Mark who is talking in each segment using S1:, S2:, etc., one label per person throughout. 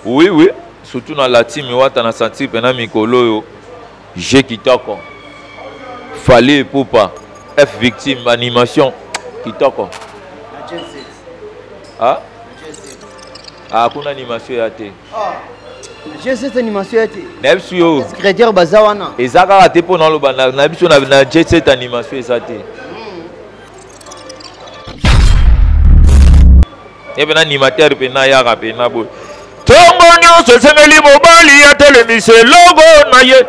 S1: Oui, oui. Surtout dans la team, on a senti pendant Mikolo, j'ai Kitoko. Fallait pour pas. F victime, animation, Kitoko. Ah? Ah, qu'on animation y a été.
S2: J'ai cette animation y a été.
S1: Nebsio.
S2: Secrétaire Bazawana.
S1: Et ça a été pour dans le banal. Nebsio n'a j'ai cette animation y a été. Et bien animateur pena ya rapena bo. Tongo nyonso semeli mobali ya telemise logo na ye.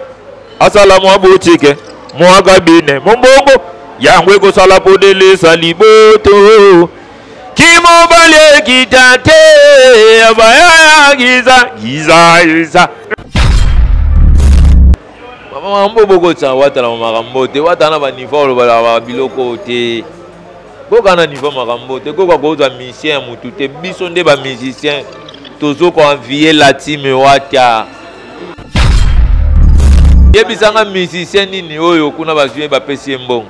S1: Asala mwa boutique, mwa kabine, mbongo. Yangwe ko sala podele saliboto. Ki mobali kitate abaya giza. Mama mbobo ko tsa wata na makambo te wata na ba niveau ba biloko te. Boka na niveau makambo te ko ko za musicien mutu te biso nde ba musicien tozo ko envier la team wata. Yebisanga musicien nini oyo kuna bazwe ba pesi mbongo.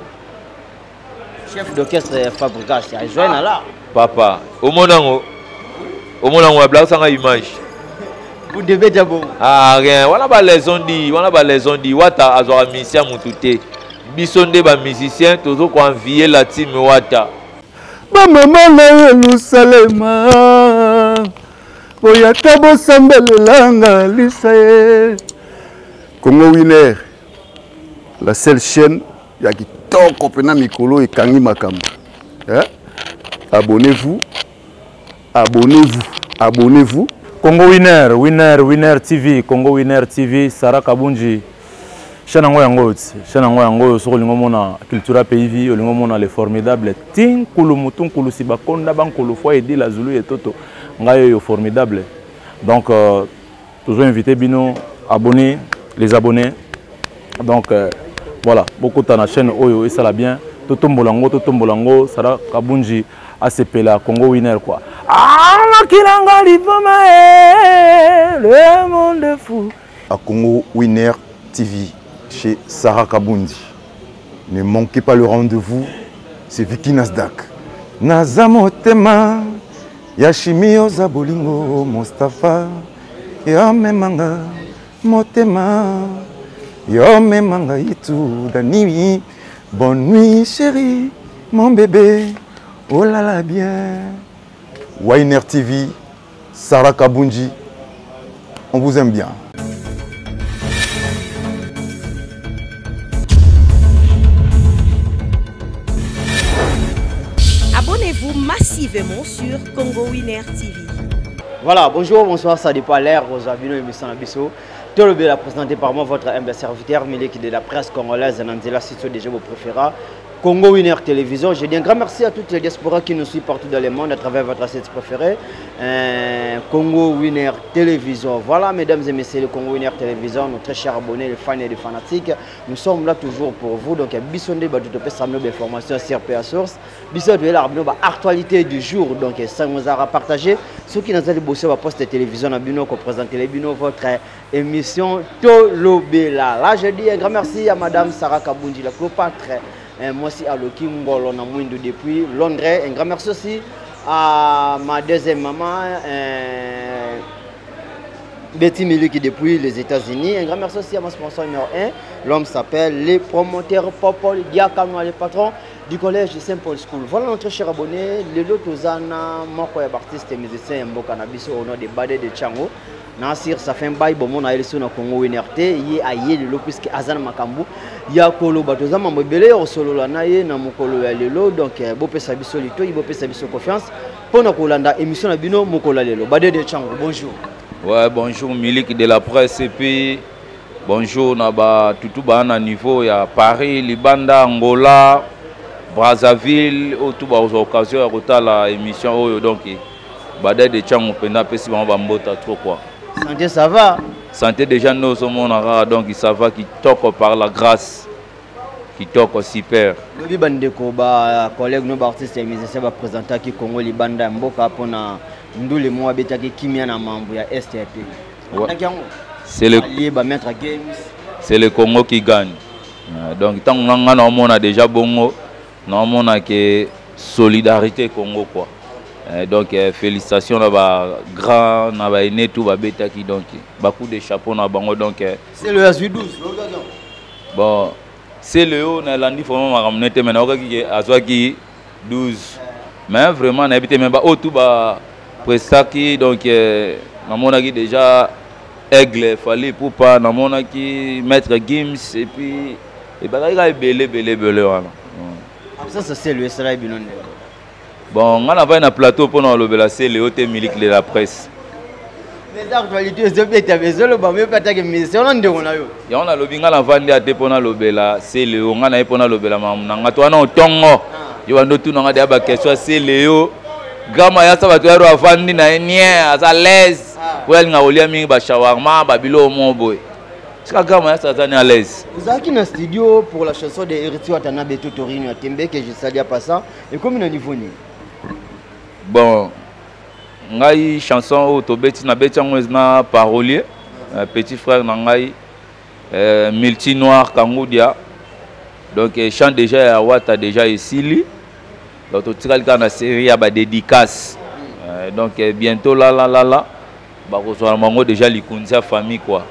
S2: Chef d'orchestre Fabrikas a joint là.
S1: Papa, au monango a blague sans image.
S2: Vous devez dire bon.
S1: Ah rien, voilà ba les on dit, wata azora musicien mutute. Bisonde ba musicien tozo ko envier la team wata.
S3: Ba mama na Yerusalema. Oya tabo sambelanga lisaye. Congo Winner, la seule chaîne ya qui toko pena mikolo et kangi makambo. Hein? Abonnez-vous.
S4: Congo Winner TV, Congo Winner TV, Sarah Kabunji. Chaîne yango sur le mona cultura pays, le mona les formidables. Tin kulu mutun kulu sibakonda ban kulu foi et dit la Zulu et toto. Ngayo formidable. Donc toujours invité bino abonnés, les abonnés. Donc voilà, beaucoup de la chaîne Oyo et ça la bien. Toto Mbolango, Sarah Kabunji, ACP la Congo Winner quoi. Ah, Kilanga Livoma, le monde fou.
S3: À Congo Winner TV, chez Sarah Kabundi. Ne manquez pas le rendez-vous, c'est Vicky Nasdaq. Nazamotema, Yashimio Zabolingo, Mustafa, Yomemanga, Motema, Yomemanga Itu, Dani, bonne nuit chérie, mon bébé, oh là là bien. Winner TV, Sarah Kabundi, on vous aime bien.
S5: Abonnez-vous massivement sur Congo Winner TV.
S2: Voilà, bonjour, bonsoir, ça dépend l'air, aux avis, émission Abisso. Tout le bien présenté par moi, votre humble serviteur, Miliki de la presse congolaise, Nandela Sito, déjà vos préférés. Congo Winner Télévision. Je dis un grand merci à toutes les diasporas qui nous suivent partout dans le monde à travers votre site préféré. Congo Winner Télévision. Voilà, mesdames et messieurs, le Congo Winner Télévision, nos très chers abonnés, les fans et les fanatiques. Nous sommes là toujours pour vous. Donc, Bissondé, tout le informations sur PA Source. Bissondé, l'actualité du jour. Donc, ça nous a partagé. Ceux qui nous ont bossé à poste de télévision, à Bino, qui présentent les Bino, votre émission Tolobela. Là, je dis un grand merci à madame Sarah Kabundi, la Cléopâtre. Moi aussi à Loki Ngolo na Mwindo depuis Londres. Un grand merci aussi à ma deuxième maman Betty Miliki depuis les États-Unis. Un grand merci aussi à mon sponsor numéro 1. L'homme s'appelle les promoteurs Popol Diakano, les patrons du collège de Saint-Paul School. Voilà notre cher abonné. Les autres Zana, Moko artiste et musicien Mboka Nabiso au nom de Bade de Tchango. Nasir ça fait un bail bon mon aïe sur na Congo Winner té yi aïe le puisque Azan Makambu ya kolo batoza mambo belé au solo la naye na mokolo ya lelo donc bo pesa biso lito bo pesa biso confiance pour na kolanda émission na bino mokolo lelo Bade de Tchango bonjour.
S1: Ouais, bonjour Milik de la presse et puis bonjour na ba tutu ba na niveau ya Paris, Libanda, Angola, Brazzaville au tout ba aux occasions ya kotala émission oyo donc Bade de Tchango penda pesi ba mbota trop quoi.
S2: Santé, ça va? Santé,
S1: déjà, nous sommes en donc ça va, qui toque par la grâce, qui toque super.
S2: Nous avons collègues, nos artistes et musiciens qui présentent qui Congo Libanda Mboka pour nous les mois qui Kimia na membre ya STP.
S1: C'est le Congo qui gagne. Donc tant qu'on a déjà bongo, on a que solidarité Congo quoi. Donc félicitations à ba grand na ba aîné tout ba beta qui donc beaucoup de chapeaux na bango donc
S2: c'est le S12
S1: bon c'est le haut na landi vraiment ma ramener te maintenant qui azwa qui 12 mais vraiment na habité même ba au tout ba presta qui donc na mona qui déjà aigle fallait pour pas na mona qui maître Gims et puis et ba ga belé voilà
S2: ça c'est le SRA binonde.
S1: Bon, on a un plateau pour nous le c'est le haut milique de la presse.
S2: Mais l'actualité c'est bien besoin le ba me pata que mais c'est on ande on a yo.
S1: Ya on a le binga la vendre à te pour nous le c'est le on a pour nous le na ngato na otongo. Yo ando tu na ngade ba question c'est le haut. Gama ya sa ba to ro vandi na nie à l'aise. Pour elle nga olia mingi ba shawarma ba bilo mo boy. C'est gama ya sa tani à l'aise.
S2: Vous avez qui dans studio pour la chanson de Héritier Watanabe Totorino à Tembe que je salue à passant et comme il a niveau ni.
S1: Bon, ngai chanson au tobeti na beti na parolier petit frère nangai multi noir Kangoudia donc chante déjà à Wata déjà ici donc tu tira na série à ba dédicace donc bientôt là ba ko mango déjà likunza famille quoi.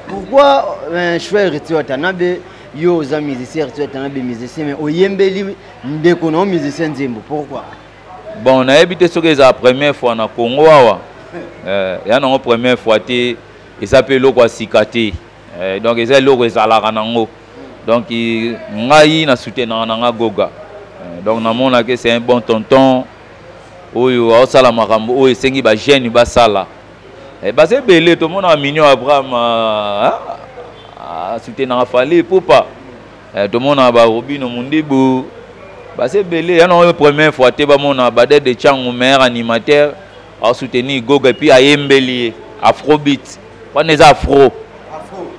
S2: Pourquoi choix Héritier Watanabe yo za musicien Héritier Watanabe musicien mais oyembeli ndeko na musicien Nzembo pourquoi?
S1: Bon, on a habité sur la première fois na Congo awa. Il y a une première fois et ça peut le quoi sikate. Donc ils le rezala nango. Donc ngai na soutien na goga. Donc na mona que c'est un bon tonton. Oyo osala makambo oyo sengi ba jeune ba sala. Et bah c'est belé tout le monde a mignon Abraham soutien na fallait pour pas. Tout le monde a ba Robino Mundibu. Bah c'est belé, il y a une première fois que mon abadé de Tchang, meilleur animateur, a soutenu Goga et puis a Yembeli, Afrobeat. On est afro.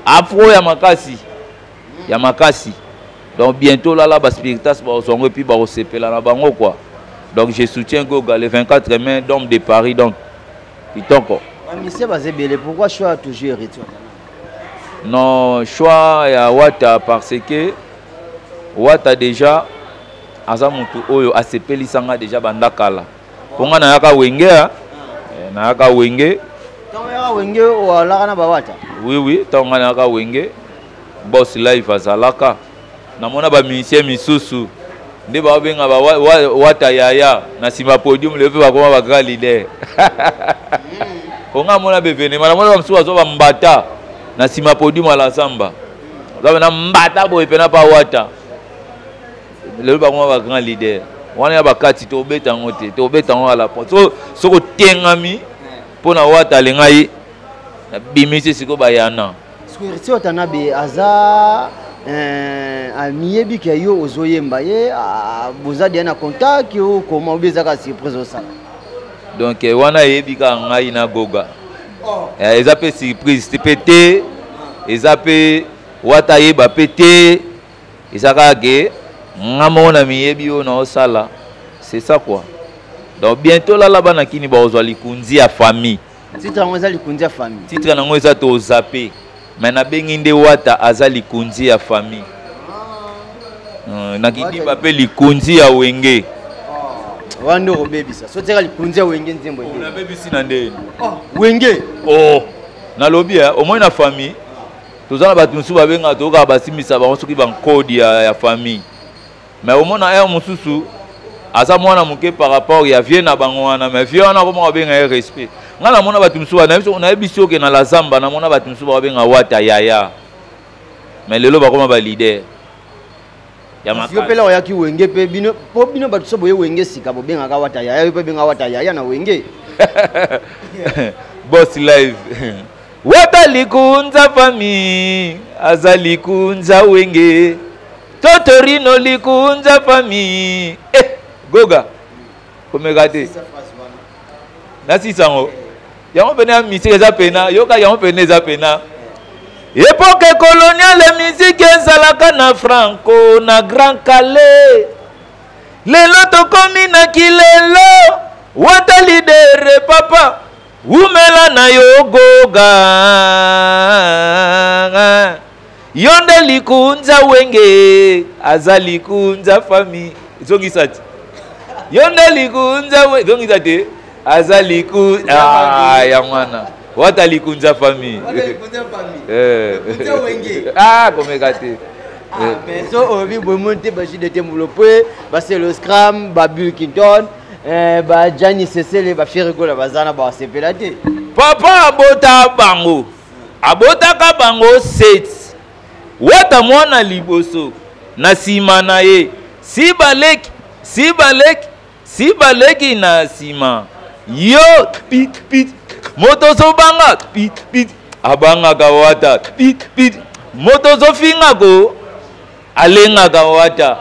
S1: Afro Yamakasi. Donc bientôt là, spectacle, et puis on se fait là quoi. Donc je soutiens Goga le 24 mai, d'homme de Paris. Donc, il est encore.
S2: Monsieur Bazébélé, pourquoi choix toujours Héritier?
S1: Non, choix à Wata parce que Wata déjà. Aza mutu oyo asepeli sanga déjà bandakala. Ponga na yaka wenge na yaka wenge.
S2: Tonga yaka wenge o alaka na bawata.
S1: Oui, tonga na yaka wenge. Boss live azalaka. Na mona ba musicien misusu. Nde ba benga ba wata yaya na sima podium levé ba koma ba grand leader. Ponga mona bevene na mona ba msuwa zo ba mbata na sima podium ala samba. Za na mbata boy pena pa wata. Le ba grand leader on a ba kati to beta ngote to beta ngo ala porte so ko tengami pona wata lengai na bimisi siko bayana
S2: Héritier Watanabe aza amiyebi ke yo ozoyemba ye boza dia na contact yo comment obeza ka surprise osala
S1: donc wana yebi ka ngai na goga eza pe surprise te pété eza pe wata yeba pété eza ka ge ngamona miyebi yo na osala c'est ça quoi donc bientôt là bana kini ba ozwa likunzi ya famille
S2: titre ngo eza likunzi ya famille
S1: titre nango eza to zappé mais na bengi nde wata aza likunzi ya famille na kidi ba pe likunzi ya wenge
S2: wando obebisa so teka likunzi ya wenge Nzembo
S1: na bebisi na ndeni
S2: wenge
S1: na lobby au moins na famille tozana ba tunsu ba benga toka basimisa ba soki ba code ya famille. Mais au moins na mususu aza mwana muke par rapport ya vie na bango wana mais vie wana ko benga respect ngana mona batu mususu na biso na biso ke na la zamba na mona batu mususu ba benga wata yaya mais lelo ba koma ba leader ya makasi
S2: yo pela ya ki wenge pe bino po bino batu so boye wenge sika bo benga ka wata yaya yo pe benga wata yaya na wenge
S1: boss live wata likunza famille azali kunza wenge Totorino likunza famille. Goga. Comme regardez. Nasi sango. Yango pena musique za pena, yoka yango pena za pena. Époque coloniale musique ezalaka na Franco na Grand Calais. Lelo tokomi na kilelo. Wata leader papa. Umela na yo Goga. Yonde likunza wenge azali kunza famille zongisati Yonda likunza we. Donc, il aza liku. Ah, yamana. Wata likunza famille. Ah, comme gâté.
S2: Mais ça, on vit monter, de développer, c'est le Scrum, Bill Clinton, Gianni Cecil, Firigo, la Bazana, c'est pélaté.
S1: Papa abota bango. Abota ka bango 7. Wata mwana liboso. Na sima na ye. Si baleki na sima. Yo, pit, pit. Moto so banga, pit, pit. Abanga kawata, pit, pit. Moto so finga go. Alenga kawata.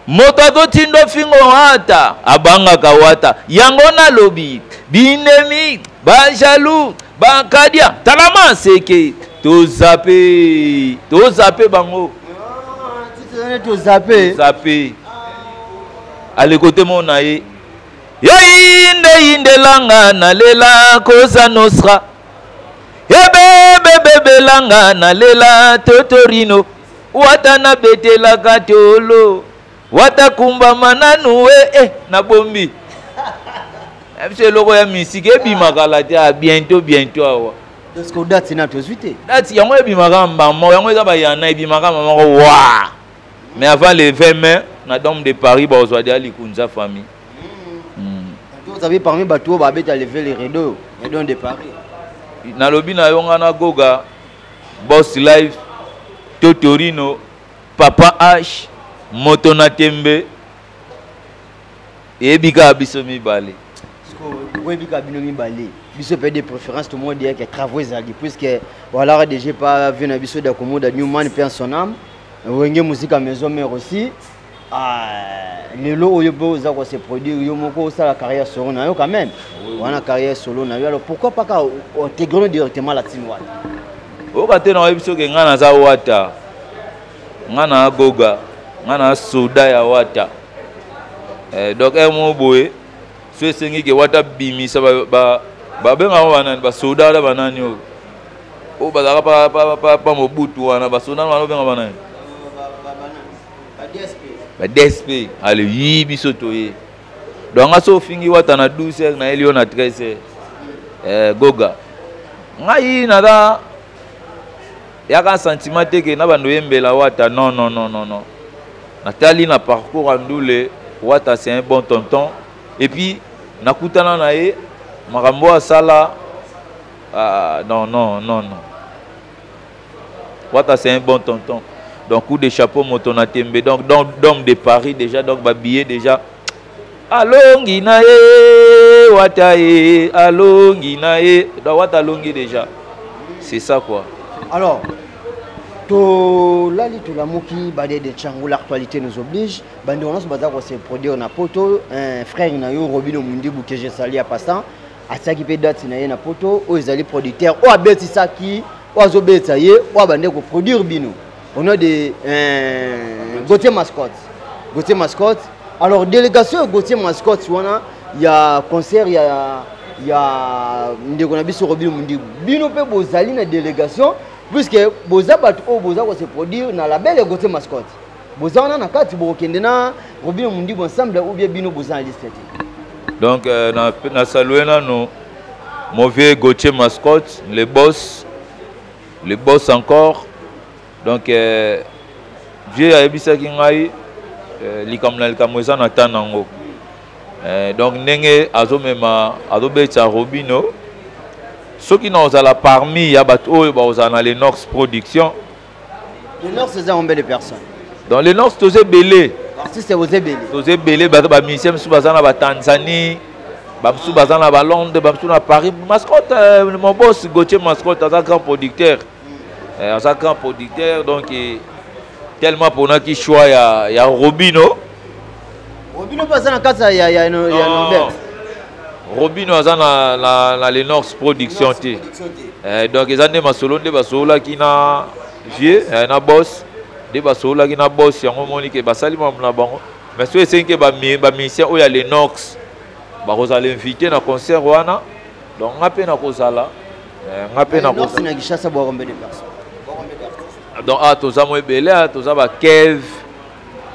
S1: Moto to tindo fingo hata. Abanga kawata. Yangona lobi. Bindemi. Ba jaloux. Ba kadia. Talama seke. To zappe bango.
S2: To zappe. Allez côté mon aïe. Inde langa na lela kosa nostra. Bebe langa na lela totorino. Wata na bete la katolo. Wata kumba mananu na bombi. C'est le roi musique et bimakalatia bientôt awa. Parce que date na tozuite. Date yango bimaka mbamo yango eza ba yana bimaka maman wa. Mais avant le 20 mai na dame de Paris ba ozwa dia likunza famille. Vous avez parmi bateau ba beta lever les rideaux de Paris. Na lobi na yonga na goga Boss Live Totorino Papa H Moto na Tembe et bika biso mi balé. Oui, bika bino mi balé. Biso peut des préférences tout le monde dit que travaux zali puisque voilà déjà pas vu na biso da commode Newman perd son âme. Wenge musique à maison mère aussi. Le lot où il se produire, il y a la carrière solo quand même. On a carrière solo. Alors pourquoi pas intégrer directement la Tinoise? Au cas où on a vu que on a Zawata, on a Goga, on a Soda ya Wata. Donc un mot boé, ce c'est que Wata bimi ça va ben on va Soda là banani. Oh bah pas mon bout ou on a Soda on va ben banani. DSP allez yibi sotoye donc aso fingi wata na 12h na elio na 13h goga ngai na da yaka sentiment que na bando yembela wata non natali na parcours andule wata c'est un bon tonton et puis nakutana na ye makambo asala non wata c'est un bon tonton. Donc coup de chapeau moto na Tembe donc d'homme de Paris déjà donc babillé déjà alongi na ye wata ye alongi na ye donc wata longi déjà c'est ça quoi. Alors to lali to la moki badé de Tchangou l'actualité nous oblige bande on se baza ko se produire na poto un frère na yo Robino Mundibu que j'ai sali à passant a ça qui peut date na ye na poto o ezali producteur o abeti saki o azobeta ye o bande ko produire bino. On a des Gauthier Mascotte. Gauthier Mascotte. Alors, délégation Gauthier Mascotte, il y a concert, il y a Robino Mundi. Bino pe bozali na délégation, puisque boza bat o boza ko se produire na la belle Gauthier Mascotte. Boza on a kati bo kendena Robino Mundi ensemble ou bien bino boza en liste. Donc na saluer na no mauvais Gauthier Mascotte, les boss encore. Donc, Dieu a dit que likamweza na tanango. Donc, nenge azomema azobeta Robino. Ceux qui n'ont pas parmi ya bato bazana les Nox Production. Les Nox c'est un nombre de personnes. Dans les Nox tous belé. Artiste vous belé. Tous belé ba musicien sous bazana ba Tanzanie, ba sous bazana ba Londres, ba sous na Paris. Mascotte mon boss Gauthier Mascotte un grand producteur. Un grand producteur donc tellement pour nous qui choix il y a Robino. Robino pas dans casa il y a Norbert. Robino dans les Nox Production donc ils ont des masolo de basola qui na vieux na boss de basola qui na boss yango monique basali mam na bango mais c'est que ba musicien il y a les Nox ba rozala invité na concert wana donc ngape na kozala ngape na kozala na gishasa bo rombe de personnes. Donc, tous les Belé, tous les Kev,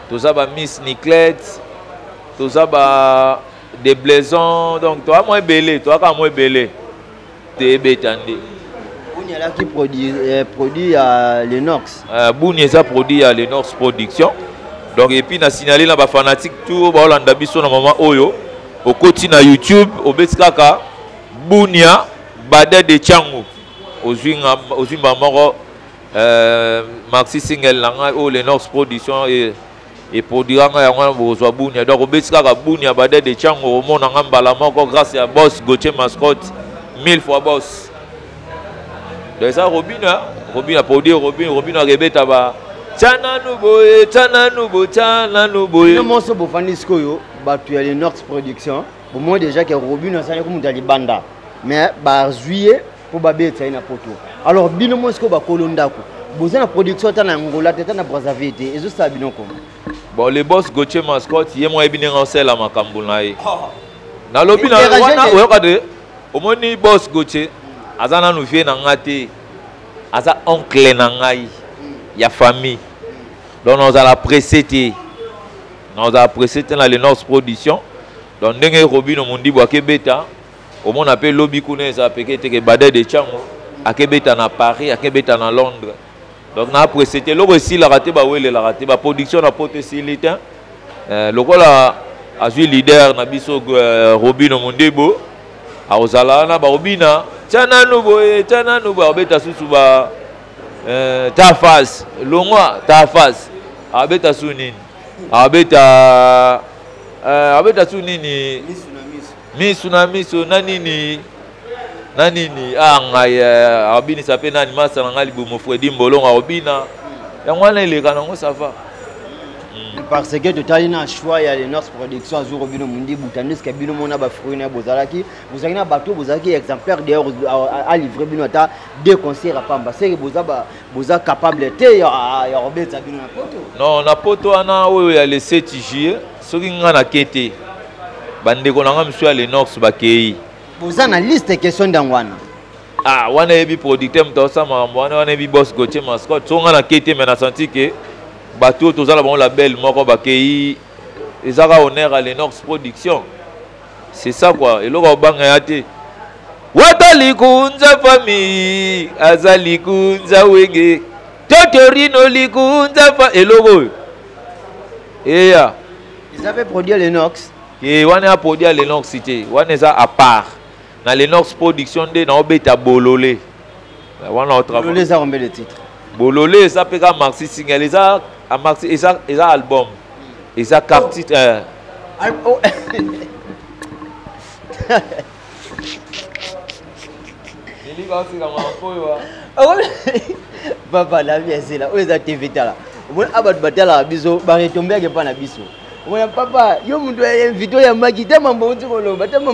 S2: tous les Miss Niclette,
S1: Tout ça, bah, des blaisons. Donc, toi, moi, belé. Toi, quand moi, belé. T'es bétandé.
S2: Bouni là qui produit à l'Enox.
S1: Bouni ça produit à l'Enox Production. Donc, et puis, on a signalé là, fanatique tout, bah, on a biso na maman Oyo. Au côté na YouTube, au Betskaka, Bounia, Bade de Tchango. Au Zimba Moro, Maxi Single, l'Enox Production et produira un Bounia. Donc, au Betskaka, Bounia, Bade de Tchango, au monde en Balamoko, grâce à Boss, Gauthier Mascotte, 1000 fois Boss. Donc, ça, Robin a produit, Robin a rébé tabac. Tchana Nouboye, Tchana Noubo, Tchana Nouboye.
S2: Le morceau pour Fanisco, tu as l'Enox Production. Pour moi, déjà, que Robin a salé comme dans les bandas. Mais, juillet, pour Babé, c'est une photo. Alors, Bino Mosco, Kolondako. Vous avez la production, tu as Angola, tu as Brazzaville, et c'est ça, Bino comme.
S1: Bon, les boss Gauthier Mascotte, il y a moins bien renseigné à ma Kamboulaye. Dans le but, au moins, les boss Gauthier, Azana nous vient dans Ngate, Aza oncle Nangaï, il y a famille. Donc, nous allons précéder. Nous allons précéder dans l'Enox Production. Donc, nous avons Robin, nous avons dit que Beta, au moins, on appelle Lobby Kouné, ça peut être que Badé de Tchango, à Beta à Paris, à Beta à Londres. Donc, nous avons précédé. Là aussi, la raté, la raté, la production n'a pas été silité. Le rôle a joué leader, n'a pas Robin, nous avons dit que Aozala, na Robina, Tchana Nouboye, Tchana Nouboye, Beta Souba, ta face, Longwa, ta face, Abeta Sounine, Abeta Sounini, Missunami, Nanini, Nanini, Abini s'appelle Nani Massa, Nangali Boumofredi Mbolong, Abina, Yangwana, les canons, ça va.
S2: Parce que tu as un choix, il y a les Nox Productions, à jour Bino Mundi, Boutanis, Kabino Mona, Bafruina, Bozalaki. Vous avez un bateau, vous avez un exemplaire d'ailleurs à livrer Bino, deux concerts à Pamba. C'est que vous êtes capable de à Robert Sabino Napoto.
S1: Non, Napoto, il y a le 7 juillet, ce qui est en quête. Bandeko Nanga, monsieur, à l'Enox, Bakei.
S2: Vous avez une liste de questions d'Angwana.
S1: Ah, on a eu producteur, on a eu boss Gauthier Mascotte, on a quête, mais on a senti que. Bateau, tout ça, là, la belle, moko bakei, ils ont honneur à l'Enox Production. C'est ça quoi. Et là, on va gagner. Watali kunza famille, azali kunza wege, totorino likunza fa. Et logo. Et ya.
S2: Ils avaient produit l'Enox.
S1: Et on a produit l'Enox cité. On est à part. Dans l'Enox Production, on a bêta bololé. On a autre.
S2: Bololé, ça remet le titre.
S1: Bololé, ça peut être Maxi Single, ils ont album, ils ont carte titre.
S2: Papa, la vie c'est là, où est-ce que tu es là? On a battu la biso, barré tombé avec pas la biso. Papa, yo mundo invité ya maki tellement bon tellement.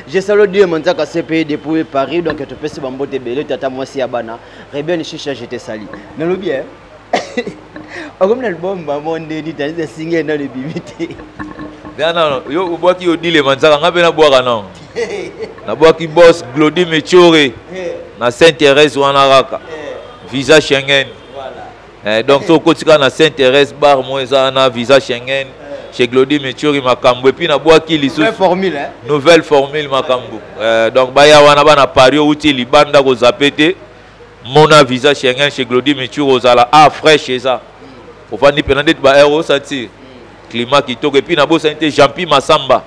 S2: Je salue Dieu mon taka CPI depuis Paris donc tu peux se bambote belé tata moi si abana. Rebien chicha j'étais sali. Mais le bien. Comme l'album maman ndeni tani de singer dans le bibité.
S1: Bien non, yo bois qui dit les manzaka ngabe na boire non. Na bois qui boss Glody Mechore. Na Sainte-Thérèse wana raka. Visa Schengen. Donc, si on a Sainte-Thérèse, bar, moi, un visa Schengen, chez Glody Mechori, Makambo, et puis, on a bois qui
S2: nouvelle formule, hein?
S1: Nouvelle formule, Makambo. Donc, Baya Wanaba na Paris, où il y a Libanda, aux apétés, mon visa Schengen, chez Glody Mechori, aux ala, frais chez ça. Au fond, il y a des héros, ça tire. Climat qui toque, et puis, on a beau santé Jean-Pi Massamba,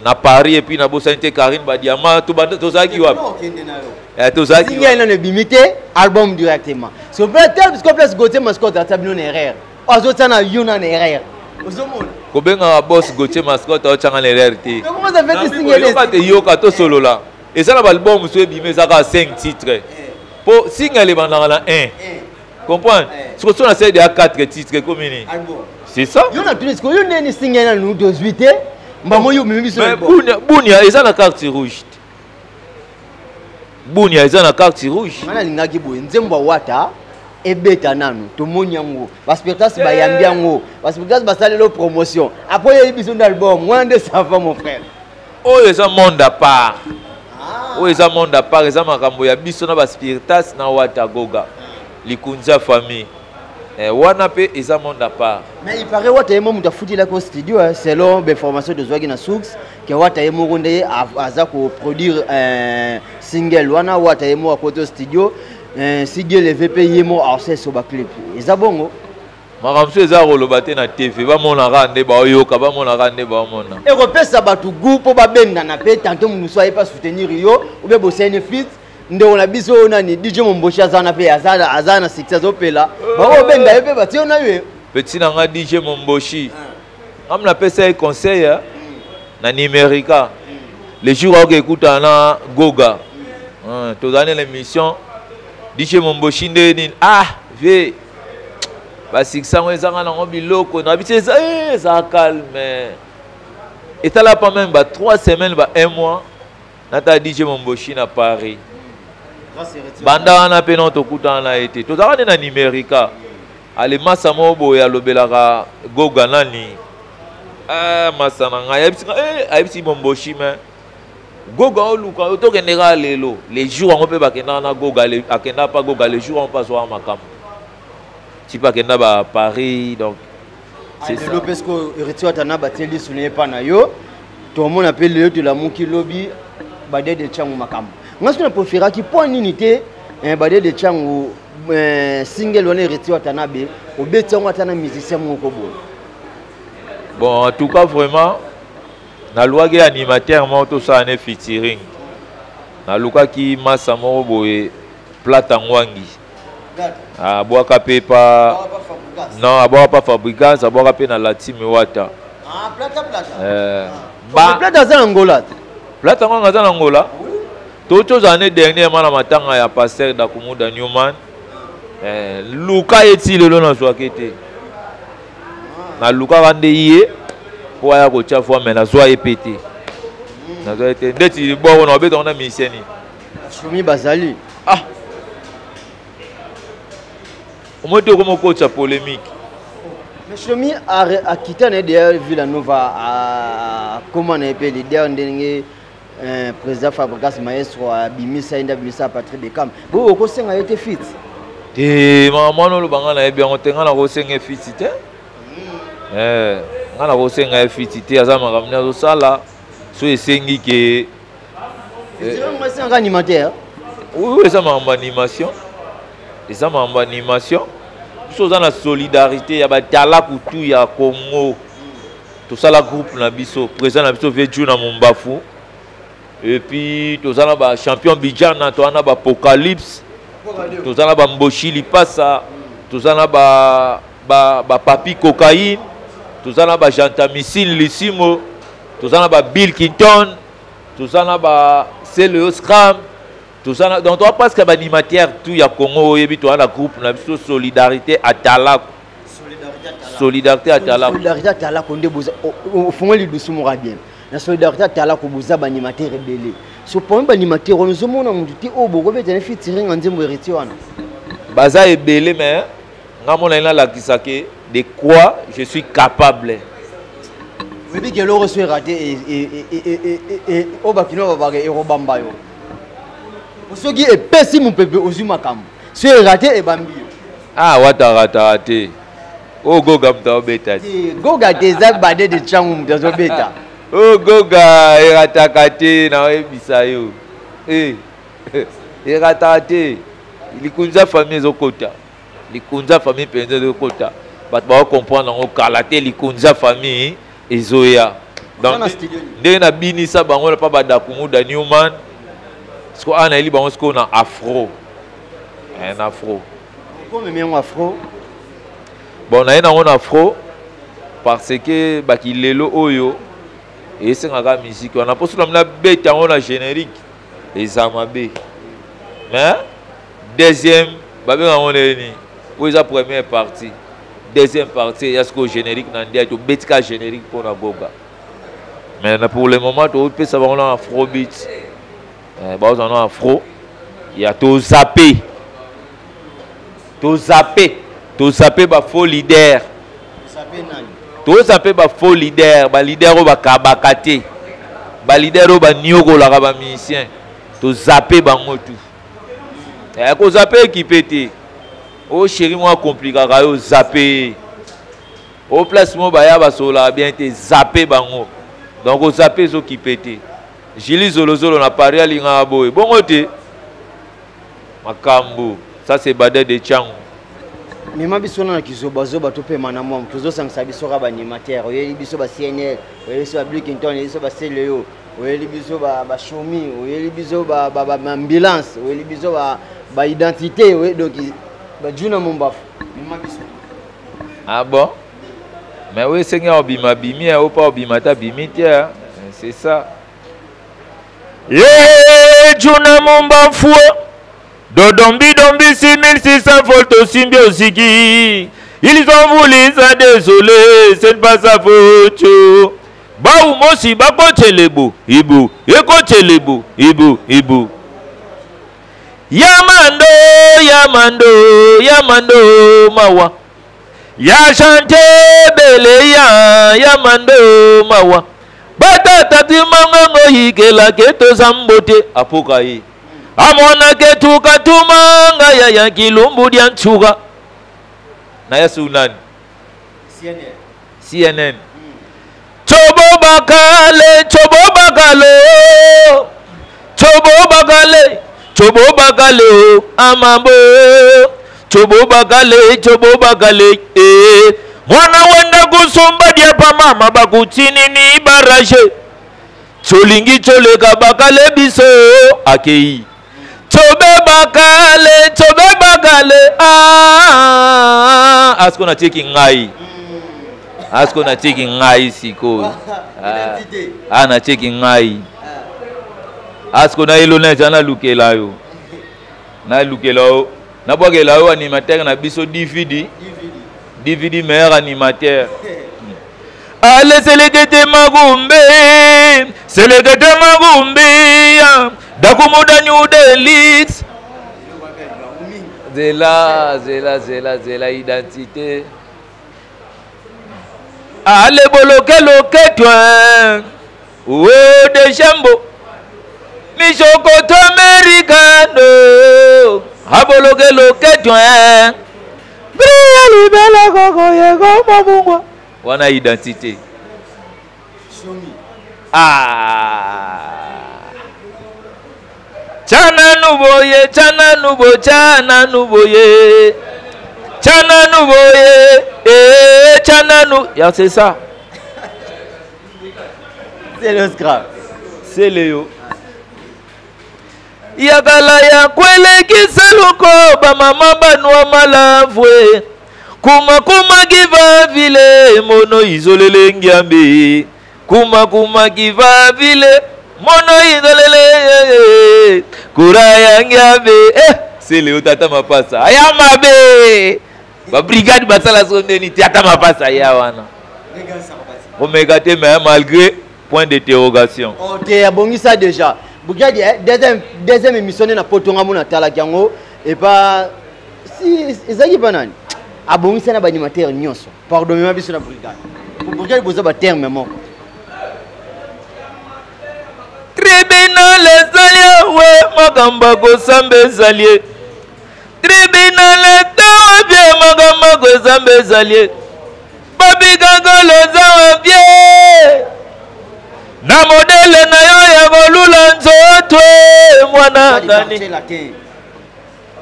S1: na Paris, et puis, on a beau santé Karine Badiama, tout ça qui va. Tout ça qui va.
S2: Il y a un bimité, album directement. Si on peut être parce qu'on place Gauthier Mascotte à table, une erreur. Aux autres, on a une erreur.
S1: Combien de boss Gauthier Mascotte a eu l'erreur?
S2: Comment ça fait des singles?
S1: Il y a un solo là. Et ça, l'album, ça a 5 titres. Pour single, il y a 1. Comprends? Si on a 4 titres, c'est ça?
S2: Il y a tous les singles nous 18. Mais
S1: Bounia, ils ont la carte rouge. Bounia, ils ont la carte rouge.
S2: Et bêta nanu, tout le monde yango. Parce que ça, c'est bayambiango. Parce que ça, c'est la promotion. Après, il y a une émission d'album. Moi, de ça va, mon frère.
S1: Oh, ils ont un monde à part. Oh, ils ont un monde à part. Ils ont un monde à part. Ils ont un spiritas na Watagoga. Likunza famille. wana pe eza monde à part.
S2: Mais il paraît que tu as foutu la studio selon l'information de Zouagina Soux que tu as produire un single wana tu as côté studio single le VP yemo accès sur ba clip. Eza bongo.
S1: Makamso eza rolobate na TV ba mona rande ba yoka ba mona rande ba mona.
S2: Et repesa ba tu groupe ba benda na pe tant que nous soyez pas soutenir yo ou bien bosser une fit. Nde on a biso nani DJ Momboshi azana pe azana success opela ba benda epe ba ti ona yo
S1: Petit nanga DJ Momboshi amna pesa un conseil na numérica les jours où écoute na Goga to donner l'émission DJ Momboshi nde ve ba siksango ezanga na biloko na bitse ça calme et là pas même 3 semaines 1 mois nata DJ Momboshi na Paris banda wana pe non tokuta na été to donner na numérica ale masa mobo ya lobelaka Goga nani masa na ayebisi Momboshi mais Goga oluka otokendeka lelo les jours on peut bakenda na Goga akenda pas Goga les jours on passe wa makambo tu pas kenda ba Paris donc c'est ça
S2: le parce que retio tana bateli souné pas na yo tout le monde appelle le de la muki lobby bade de changu makambo moi ce que je préfère qui point unité bade de changu single on retio tana be obeti on tana musicien moko
S1: bon en tout cas vraiment na loi ge animateur mo to ça ne featuring na luka ki masa mo boye plata ngwangi Aboaka pepa non aboaka Fabricas aboaka pe na Latime Wata
S2: plata za Angola
S1: plata nganga za Angola toto zane dernièrement na matanga ya pasteur Dakumuda Newman luka eti lelo na swakete na luka rande yé po ya ko chafwa mais na zwa epete na zwa ete ndeti bo na obeta na misieni
S2: Choumi Bazali
S1: Comment tu as coach polémique?
S2: Mais Choumi a quitté d'ailleurs Villanova à comment on appelle les derniers président Fabricas Maestro à Bimisa Inda Bimisa Patrick Beckham. Bon, au conseil a été fit.
S1: Et maman le bangan a bien on tenga la conseil fit cité. On a conseil a fit cité azama ramena au sala. So esengi que
S2: c'est un animateur.
S1: Oui, ça m'a en animation. Et ça m'a en animation. Chose dans la solidarité, il y a des talents pour tout, il y a Congo. Tout ça, la groupe, na biso, président na biso, veut jouer dans mon bafou. Et puis, tout ça, la champion Bidjana, tout ça, la Apocalypse. Tout ça, la Mboshi Lipasa. Tout ça, la Papi Cocaïne. Tout ça, la Jantamissine Lissimo. Tout ça, la Bill Clinton. Tout ça, la Célio Scram. Tout ça, donc on passe comme animateur tout y a Congo et puis toi la groupe na biso solidarité à Talak. Solidarité à Talak.
S2: Solidarité à Talak on déboza au fond les doucement mora bien. La solidarité à Talak ko boza ba animateur rebelle. Ce point ba animateur on nous mona on dit oh bogo be tena featuring en nzembo héritier wana. Baza
S1: ebele mais ngamona ina la kisake de quoi je suis capable.
S2: Oui bien que le reçu raté et au bakino ba ba Robamba yo. Ce qui est pessimiste, mon peuple, aux humains. Si c'est raté, et bambi.
S1: Ah, wata raté. Oh, Goga, m'ta beta.
S2: Goga, t'es abadé de Tchangou, t'es beta.
S1: Oh, Goga, et ratakate, na bisayo. Eh, et ratate. Il kunza famille zokota. Il kunza famille penze zokota. Bat ba comprendre en kalate, il kunza famille ezoya. Donc, dès na bini sa bango pas Badakumu Newman. Ce qu'on a dit, c'est qu'on a afro. Un afro.
S2: Pourquoi on a un afro?
S1: Bon, on a un afro parce que il est là oyo et c'est la musique. On a posé la bête on a générique les amabé. Mais deuxième, on est ni. Où est la première partie? Deuxième partie, il y a ce que générique n'a dit, il y a générique pour la Goga. Mais pour le moment, on peut savoir on a afro beat. On a afro, il y a tout zappé. Tout zappé, bah faux leader. Tout zappé, bah faux leader. Bah leader au bah kabakate. Bah leader au bah nyogo la bah musicien. Tout zappé, bah motu. Et à cause zappé qui pète. Oh chéri moi compliqué yo zapper. Au placement baya basola bien te zapper bango. Donc au zapper zo qui pété. Jili zolo na pari alinga boy. Bon côté. Makambo. Ça c'est badé de Tchango.
S2: Mais ma biso na kizoba zoba to pe manamo. Tozo sangsa biso ka ba animateur. Oyeli biso ba CNL, oyeli biso ba Blinkinton, oyeli biso ba Celeo, oyeli biso ba Chomi, oyeli biso ba ambulance, oyeli biso ba identité, oui donc ba juna momba. Mais ma biso.
S1: Ah bon? Mais oui, Seigneur, bima bimi, ou pas bimata bimitia, c'est ça. Juna momba fou. Dodombi 6600 volts symbiosiki. Ils ont voulu ça désolé, c'est pas sa faute. Baou mosi bako chelebo, ibu, eko chelebo, ibu. Yamando, mawa. Ya chante bele yamando mawa. Bata tati mango hikela keto zambote apokai. Amona ketuka tumanga ya kilumbu dia nchuga. Na yesu nani? CNN. Chobo bakale amambo. Chobo bakale mwana wenda kusumba dia pa mama bakutini ni baraje. Cholingi choleka bakale biso akei. Chobe bakale asko na cheki ngai siko na cheki ngai asko na elona jana lukela yo na bwakela yo animateur na biso DVD meilleur animateur. Allez selekete magumbe Dakumoda New Delix. Zela identité. Allez boloke toi. Oh de jambo. Michokoto americano. Aboloke toi. Bria bela gogo yego mabungwa. Wana identité. Chana nuboye. Ya c'est ça.
S2: C'est le scrap.
S1: C'est Léo. Yakala ya kwele kisaluko ba mama banwa malavwe. Kuma kiva vile mono izolele ngiambe. Kuma kiva vile mono idolele kuraya ngiabe c'est Léo tata mapasa aya mabe ba brigade basala sondeni tata mapasa ya wana omega te mais malgré point d'interrogation
S2: OK abongisa déjà brigade deuxième émission na potonga mona tala kango et pas si ezaki banani abongisa na ba animateur nyonso pardonnez-moi biso na brigade brigade boza ba terme moko. Tribunal ezali we magamba go sambe ezali. Tribunal tawabie magamba go sambe ezali. Babi gangolo zawabie. Na modele na yo ya golula nzoto mwana nani.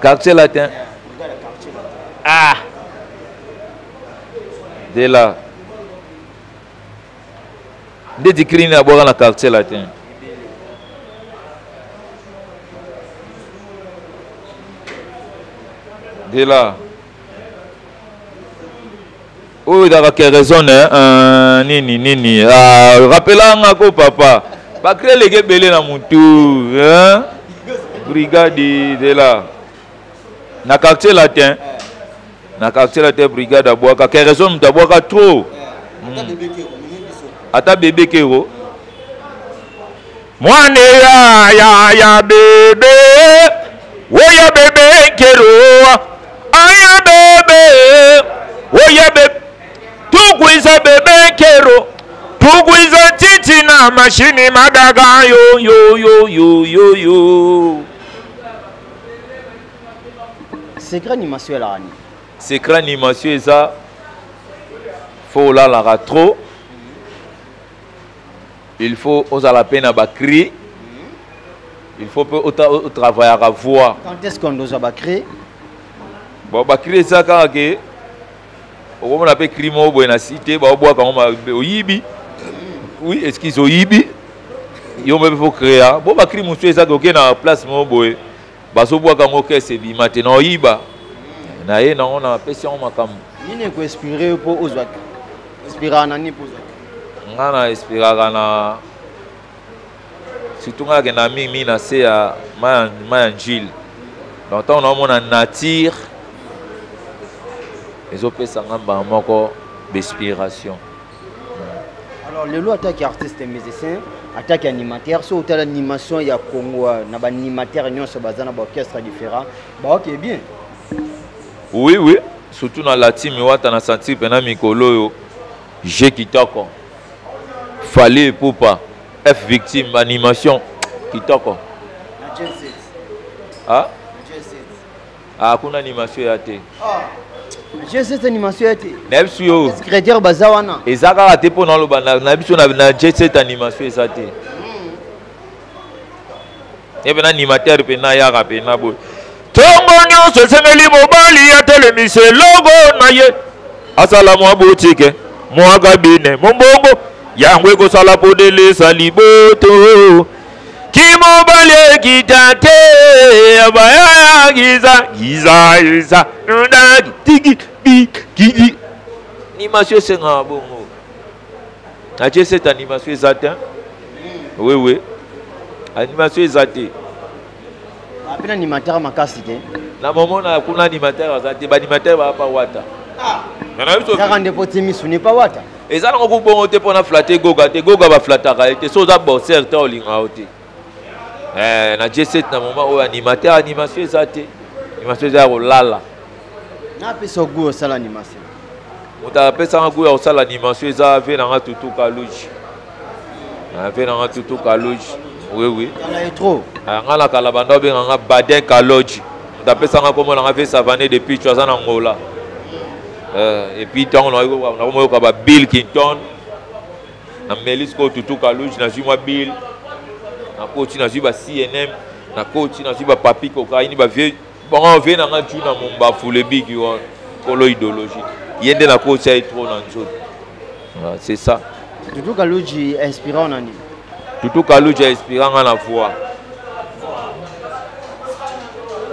S2: Quartier latin. De là. Ndeti krine na boka na quartier latin. De là. Oh, d'accord, quelle raison, nini. Rappelez-moi, papa. Pas créer les gebelés dans mon tour. Hein? Brigade de là. Na quartier latin. Brigade à Boaka. Quelle raison, tu as trop. Ata bébé Kero. Moi, ya bébé. Oya bébé Kero. Aya bébé. Oya bébé. Tukuiza bébé Kero. Tukuiza titi na machine madaga yo. secret animation est là.
S1: Secret animation ça faut là la trop. Il faut oser la peine à bakri. Il faut travailler à voix.
S2: Quand est-ce qu'on doit bakri?
S1: Bon bakri ça quand que on appelle crimo bo na cité ba bois quand on yibi. Oui, est-ce qu'ils ont yibi? Ils ont même faut créer. Bon bakri monsieur ça que na place mo boy. Baso bois quand OK c'est bi maintenant yiba. Na ye na on a pression makam.
S2: Ni ko inspirer pour ozwa. Inspirer nani pour
S1: ngana inspirer na surtout nga na mimi na se ya Mayangil. Donc on a mon nature. Les autres ça ngamba moko d'inspiration.
S2: Alors le lot attaque artiste et musicien, attaque animateur, sur telle animation il y a Congo na ba animateur nyon so bazana ba orchestre différent. Bah OK bien.
S1: Oui oui, surtout dans la team wata na sentir pena mikolo yo. J'ai kitoko. Fallait pour pas F victime animation kitoko. Ah? Ah kuna animation ya te.
S2: Ah. J'ai cette animation été.
S1: Nebsu yo.
S2: Secrétaire bazawana.
S1: Ezaka raté pour dans le bana na biso na j'ai cette animation ça te. Et ben animateur pena ya rapena bo. Tongo nyonso sengeli mobali ya telemise logo na ye. Asalamu abotike. Mwaga bine mombongo. Yangwe ko sala podele saliboto. Kimobale kitate abaya giza nunda tigi gigi animation c'est un bongo. Ache cette animation exacte. Oui animation exacte.
S2: Apena animateur makasi te.
S1: Na moment na kuna animateur exacte ba animateur ba pa wata.
S2: Ah. Ça rend des petits missions n'est pas wata.
S1: Et ça on bon te pour na flatter goga ba flattera te so za bon certain olinga ote. Na G7 na moment où animateur animation exacte. Animation za lala.
S2: Na pesa goût ça l'animation.
S1: On t'a appelé ça un goût au salle animation ça avait dans tout kalouji. Avait dans tout kalouji. Oui.
S2: Il y a trop.
S1: Ngala kalabando be nganga baden kaloji. On t'a appelé ça comme on a fait savaner depuis 3 ans en Angola. Et puis on a Bill Clinton. Na Melisco tout kalouji na juma Bill. Na coach na juba CNM, na coach na juba Papi Kokaini ba vieux. Bon on vient na tu na mumba foule big yo kolo idéologie. Yende na coach ay trop na nzoto. C'est ça.
S2: Tout kalouji inspirant nani.
S1: Tout kalouji inspirant à la voix.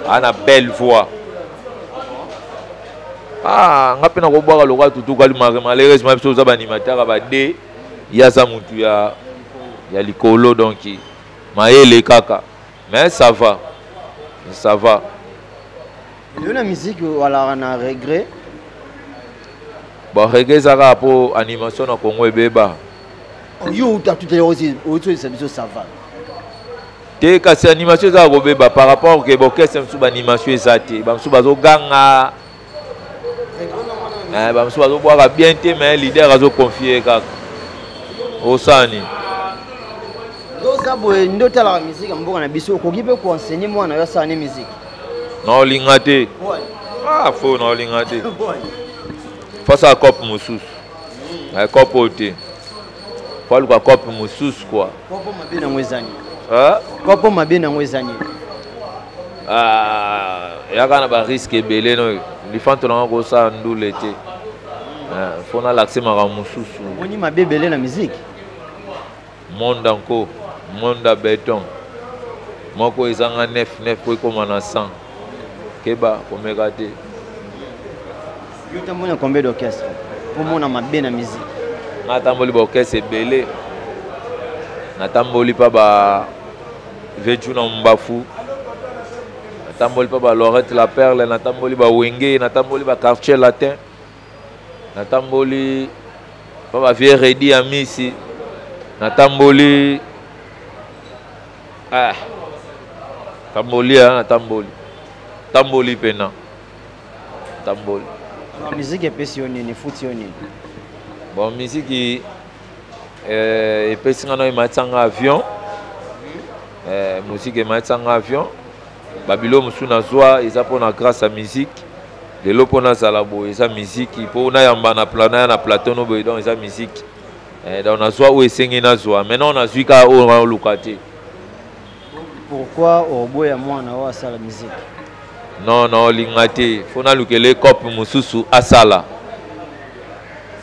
S1: Ana belle voix. Ah, nga pena ko boka loka tout kalu malheureusement biso za ba animateur ba de ya za mutu ya likolo donc maele kaka. Mais ça va. Ça va.
S2: De la musique wala na regret.
S1: Bon, regret ça pour animation na Congo ebeba.
S2: Yo ta tout à l'heure aussi ça va.
S1: Te kasi animation za ko beba par rapport ke bokese msu ba animation ezate. Ba msu bazo ganga. Ba msu bazo boka bien te mais leader azo confier kaka. Osani.
S2: Doza boye ndota la musique mboka na biso ko gibe ko enseigner moi na yo sa ne musique.
S1: Non lingate. Ah faut non lingate. Face à cop musus. Cop ote. Faut le cop musus quoi.
S2: Kopo mabe na mwezani.
S1: Hein?
S2: Kopo mabe na mwezani.
S1: Ah, ya kana ba risque belé no. Li fanto na ko sa ndule te. Faut na l'accès mara mususu.
S2: Oni mabe belé na musique.
S1: Monde encore, monde à béton. Moko ezanga 9 ko comme na 100. Keba komegate.
S2: Yo tamona combien d'orchestre pour mona mabe na musique.
S1: Na tamboli ba orchestre belé. Na tamboli pa ba Veju na Mbafu. Na tamboli pa ba Lorette la Perle, na tamboli ba Wenge, na tamboli ba Quartier Latin. Na tamboli pa ba Vieux Redi Amisi. Na tamboli tamboli na tamboli pena tamboli.
S2: La musique est passionnée, ni foutionnée.
S1: Bon musique et pessinga no matanga avion musique matanga avion babilo musu na zwa eza pona grâce à musique lelo pona salabo eza musique pona yamba na plana na plateau no donc eza musique donc na zwa o esengi na zwa maintenant on a zui ka o lukate.
S2: Pourquoi au boya mwana wa sala musique?
S1: Non non lingate fona lukele cop mususu asala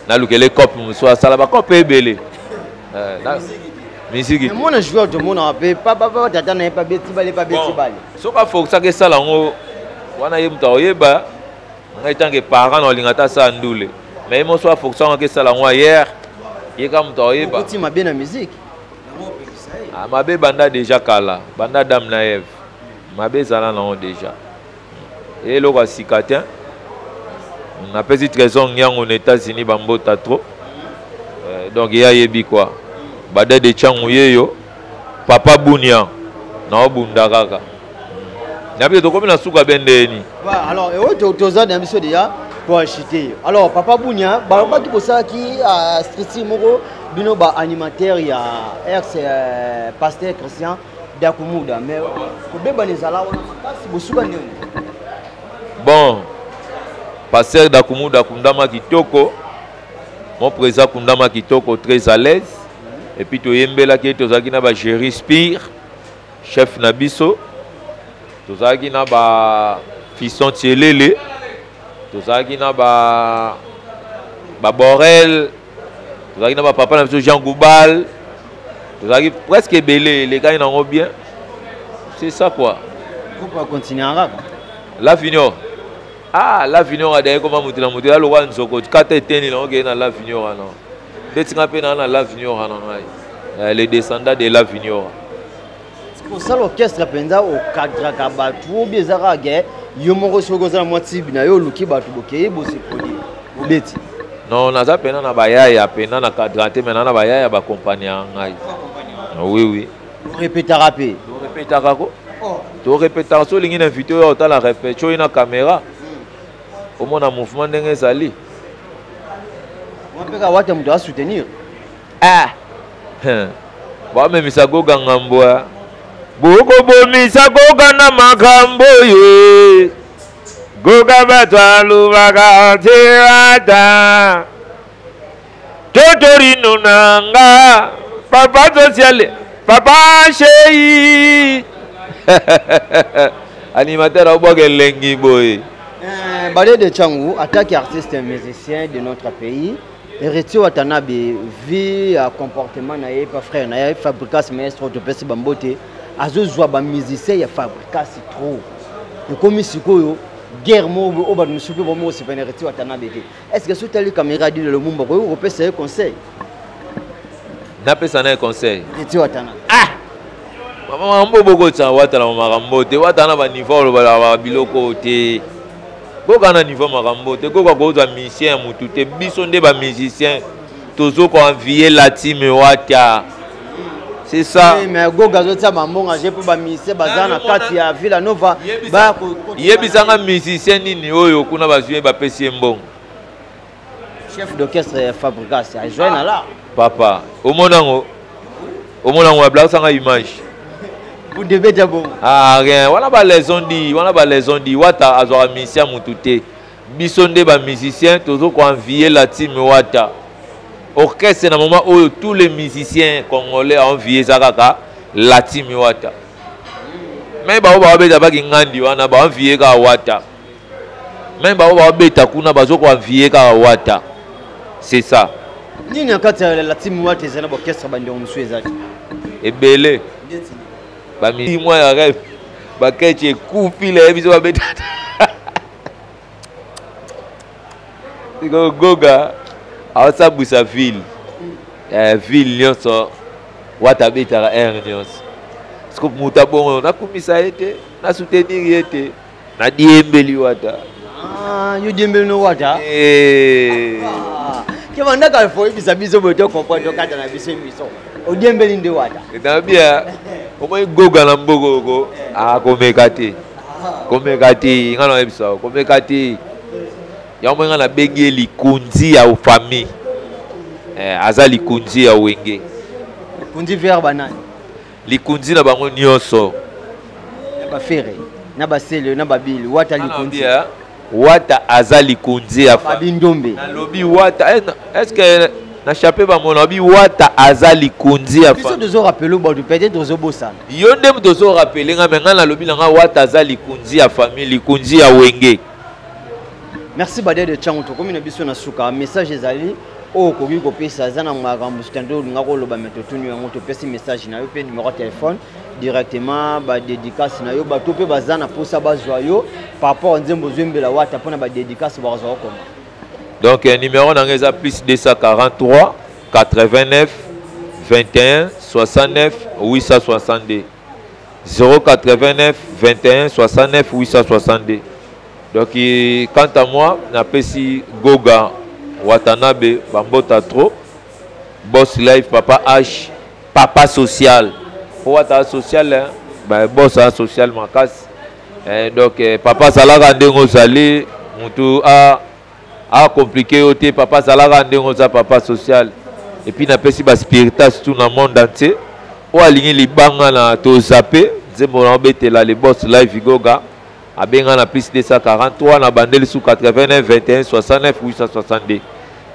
S1: na lukele cop mususu asala ba cop ebele musique
S2: mon joueur de mon appel papa tata na pas beti bale pas beti bale
S1: soka fokusa ke sala ngo wana ye muta oyeba ngai tange parent na lingata sa ndule mais mo so fokusa ke sala ngo hier ye ka muta oyeba
S2: petit mabe na musique
S1: mabe banda déjà kala banda dame na Eve mabe zala na déjà et le roi Sikatin on a pesé trésor nyang aux États-Unis bambota trop donc il y a yebi quoi bada de changuye yo papa bunia na obundakaka nabi to komina suka bendeni
S2: alors et autre toza na biso déjà pour acheter alors papa bunia ba ba ki bosa ki street moko bino ba animateur ya ex pasteur Christian Dakumuda mais ko beba les ala wana kasi bosuka nini.
S1: Bon, pasteur Dakumuda Kundama Kitoko, mon président Kundama Kitoko très à l'aise. Et puis tu yembela qui tozaki na ba Jerry Spire, chef Nabiso. Tozaki na ba Fisson Tielele. Tozaki na ba Borel. Tozaki na ba papa na Jean Goubal. Tozaki presque belé, les gars ils en ont bien. C'est ça quoi.
S2: Pourquoi continuer en rap?
S1: La Finior. Ah, la Finior a d'ailleurs comment monter la montée. Alors, on se coach. Quand tu es là, on est dans la Finior. Dès que tu es dans la Finior, les descendants de la Finior.
S2: C'est pour ça l'orchestre Penda au cadre Kabatu, au Bizarre, Yomoro Sogoza Moitibina, Luki Batuboke, Bossi Podi, Obeti.
S1: Non, on a ça pendant la baïa, à peine dans la cadre, maintenant la baïa, il y a compagnie. Oui, oui.
S2: Répéter rapé.
S1: Répéter à quoi? Tu répètes en sol, il y a une vidéo, tu as la répétition, il y a une caméra. Au moins, un mouvement n'est pas allé.
S2: On peut avoir un doigt soutenir.
S1: Ah! Bon, mais ça go gangamboa. Boko bomi sa go gana makambo ye. Goga batwa lubaga tirata. Totorino nanga. Papa social. Papa chéri. Animateur au bois lengi boy.
S2: Balé de Tchangou, attaque artiste et musicien de notre pays. Et Retio Watanabe vie à comportement naïe pas frère naïe fabrication maestro de pesi bambote. Azo zwa ba musicien ya fabrication trop. Et comme sikoyo guerre mo au ba musuku bo mo se pene Retio Watanabe. Est-ce que sous telle caméra dit le mumba ko on peut essayer conseil?
S1: N'a pas ça un conseil.
S2: Retio Watanabe.
S1: Ah! Maman mbobo tsa watala makambote watana ba niveau lo ba biloko te. Goga na niveau makambote goga goza musicien mutu te biso nde ba musicien tozo ko envier la team wata. C'est ça.
S2: Oui, mais goga zo tsa mamonga je pour ba musicien bazana kati ya Villa Nova ba ko
S1: yebisanga musicien nini oyo kuna bazue ba pesi mbongo.
S2: Chef d'orchestre fabrication a joindre là.
S1: Papa, au monango a blague sans image.
S2: Vous devez d'abord.
S1: Ah rien, voilà ba les on dit, wata azora musicien mutute. Bisonde ba musicien toujours ko envier la team wata. Orchestre na moment où tous les musiciens congolais ont envié zakaka la team wata. Mais ba beta ba ngandi wana ba envier ka wata. Même ba beta kuna bazo ko envier ka wata. C'est ça.
S2: Nini akati la team wata ezana orchestre bandi on sueza.
S1: Ebele. Ba mi moi ya rêve ba keche coupi les biso ba beta. Goga asa busa ville. Ville nyonso wata beta air nyonso. Parce que muta bon na kumisa ete na soutenir ete na diembeli wata.
S2: Ah, yo diembeli no wata. Ke banda ka fo ibisa biso boto comprendre kata na biso biso. O diembeli ndi wata.
S1: Na bien au moins goga na mbogoko a komekate. Komekate ngalo ebisa komekate. Ya mwenga na bengi likunzi ya famille. Aza likunzi ya wenge.
S2: Likunzi vers banane.
S1: Likunzi na bango nyonso.
S2: Ba fere. na basele na babili wata likunzi
S1: wata azali kunzi ya
S2: babindombe
S1: na lobi wata est-ce que na chapé ba mon lobi wata azali kunzi ya
S2: biso dozo rappeler ba peut-être dozo bosana
S1: yo ndem dozo rappeler nga menga na lobi nga wata azali kunzi ya famille kunzi ya wenge.
S2: Merci Badé de Tchango to comme na biso na suka message ezali o ko ko pesa zana makambo stando nga ko loba meto tunu yango to pesa message na yo pe numéro de téléphone directement ba dédicace na yo ba to pe bazana posa ba joyeux par rapport nzembo zwembela wata pona ba dédicace ba zo comme
S1: donc numéro na ngeza plus 243 89 21 69 862 089 21 69 862. Donc quant à moi na pesi Goga Watanabe Bambota trop boss life papa H papa social pour wata social hein bah boss social makas donc papa salaka ndengo zali mutu a compliqué oté papa salaka ndengo za papa social et puis na pesi ba spiritas tout dans le monde entier o alingi libanga na to zappé nzembo na betela les boss life Goga a bien na plus 243 na bandeli sous 89 21 69 862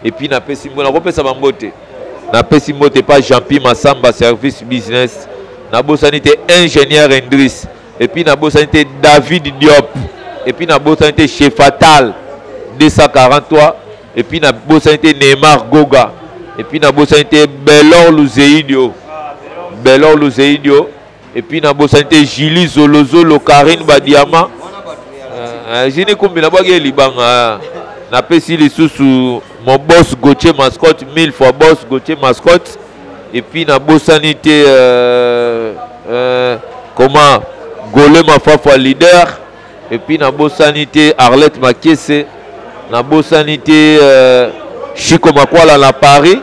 S1: et puis na pesi mbona ko pesa bambote na pesi mbote pas Jean-Pierre Massamba service business na bosanité ingénieur Indris et puis na bosanité David Diop et puis na bosanité Chef Fatal 243 et puis na bosanité Neymar Goga et puis na bosanité Belor Luzeidio et puis na bosanité Julie Zolozolo Karine Badiama jini kumbi na bagi libanga na pesi lisusu mon boss Gauthier Mascotte 1000 fois boss Gauthier Mascotte et puis na bosanité comment Golema Fafa leader et puis na bosanité Arlette Makese na bosanité Chico Makwala na Paris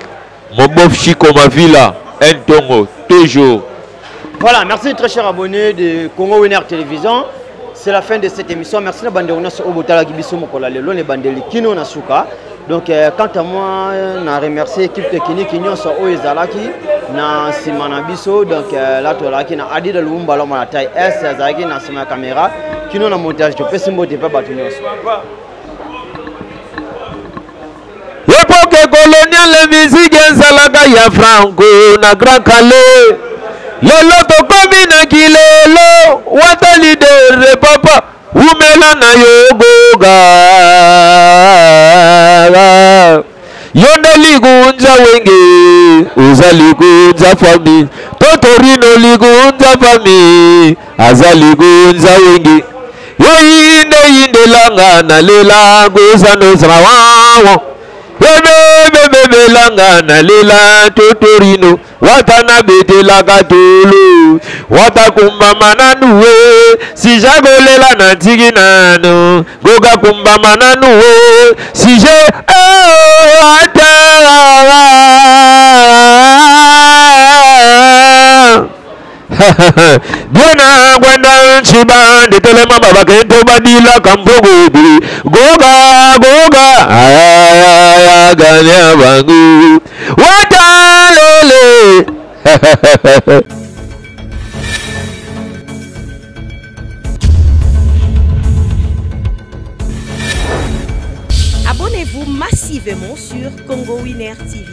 S1: mon bof Chico Mavila Ntongo toujours.
S2: Voilà, merci très cher abonné de Congo Winner Télévision. C'est la fin de cette émission. Merci à Bandéona sur Obotala Gibiso Mokola Lelo, les Bandeli Kino Nasuka. Donc, quant à moi, je remercie l'équipe technique qui nous sur Oezalaki, na Simana Biso, donc là, tu as qui na Adi de Lumba, l'homme à la taille S, Zagi, na Sima Caméra, qui nous a montage de Pessimbo de Papa Tunio.
S1: L'époque coloniale, les musiques, Zalaga, ya Franco, na Grand Calais. Lelo to komi na kilelo wata leader papa umela na yogoga yonde ligunza wenge uzali gunza fami totorino ligunza fami azali gunza wenge yinde langa na lela guza no zrawawo bebe langa na lela totorino watana bete la katulu watakumba mananuwe si jagolela na tiginano goga kumba mananuwe si je Diana gwenda chiba de telema baba kento badila kampogo goga aya ganya bangu watalele.
S5: Abonnez-vous massivement sur Congo Winner TV.